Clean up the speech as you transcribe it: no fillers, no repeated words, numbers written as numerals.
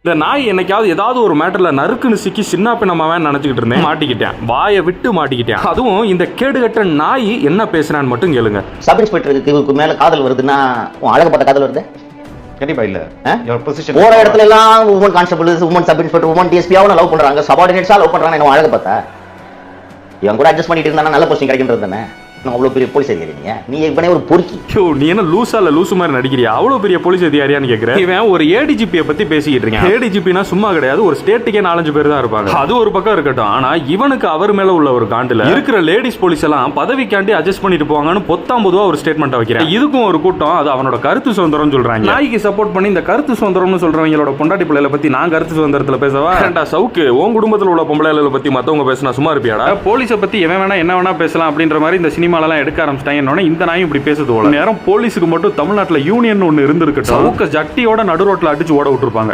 இந்த நாய் என்னைக்காவது ஏதாவது ஒரு மேட்டர்ல நறுக்குன்னு சிக்கி சின்ன பின்னமாவேன் நினைச்சுக்கிட்டு இருந்தேன். மாட்டிக்கிட்டேன், வாயை விட்டு மாட்டிக்கிட்டேன். அதுவும் இந்த கேடுகட்ட நாய் என்ன பேசுறான்னு மட்டும் கேளுங்க. சப் இன்ஸ்பெக்டருக்கு மேல காதல் வருதுன்னா அழக பார்த்த காதல் வருது கண்டிப்பா இல்ல. போற இடத்துல எல்லாம் woman constable, woman sub inspector, woman டிஎஸ்பியாவும் லவ் பண்றாங்க, சபார்டினேட்ஸா லவ் பண்றாங்க. என்ன அழக பார்த்தா இவன் கூட அட்ஜஸ்ட் பண்ணிட்டு இருந்தா நல்ல போஸ்டிங் கிடைக்கின்றது தானே. அவ்வளவு பெரிய போலீஸ் அதிகாரிங்க நீ இவனே ஒரு பொறுக்கி. நீ என்ன லூசா இல்ல லூசு மாதிரி நடிக்கிறியா? அவ்வளவு பெரிய போலீஸ் அதிகாரியான்னு கேக்குறேன். இவன் ஒரு ஏடிஜிபியை பத்தி பேசிக்கிட்டு இருக்கேன். ஏடிஜிபினா சும்மா கிடையாது, ஒரு ஸ்டேட்டுக்கே 4-5 பேர் தான் இருப்பாங்க. அது ஒரு பக்கம் இருக்கட்டும், ஆனா இவனுக்கு அவர் மேல உள்ள ஒரு காண்டுல இருக்கிற லேடிஸ் போலீஸ் எல்லாம் பதவிக்காண்டி அட்ஜஸ்ட் பண்ணிட்டு போவாங்கன்னு பொத்தாம்பதுவா ஒரு ஸ்டேட்மெண்ட் வைக்கிறேன். இதுக்கும் ஒரு கூட்டம் அது அவனோட கருத்து சுதந்திரம் சொல்றாங்க. நாய்க்கு சப்போர்ட் பண்ணி இந்த கருத்து சுதந்திரம்னு சொல்றவங்களோட பொண்டாட்டி பிள்ளைகளை பத்தி நான் கருத்து சுதந்திரத்துல பேசவா? ஏண்டா சவுக்கு, உன் குடும்பத்தில் உள்ள பொம்பளைகளை பத்தி மத்தவங்க பேசினா சும்மா இருப்பியாடா? போலீஸை பத்தி எவன் வேணா என்ன வேணா பேசலாம் அப்படின்ற மாதிரி இந்த சினிமால எல்லாம் எடுக்க ஆரம்பிச்சு இந்த நாயும் இப்படி பேசுது. நேரம் போலீஸுக்கு மட்டும் தமிழ்நாட்டில் யூனியன் ஒன்னு இருந்திருக்கு. ஜட்டியோட நடு ரோட்ல அடிச்சு ஓட விட்டுருப்பாங்க.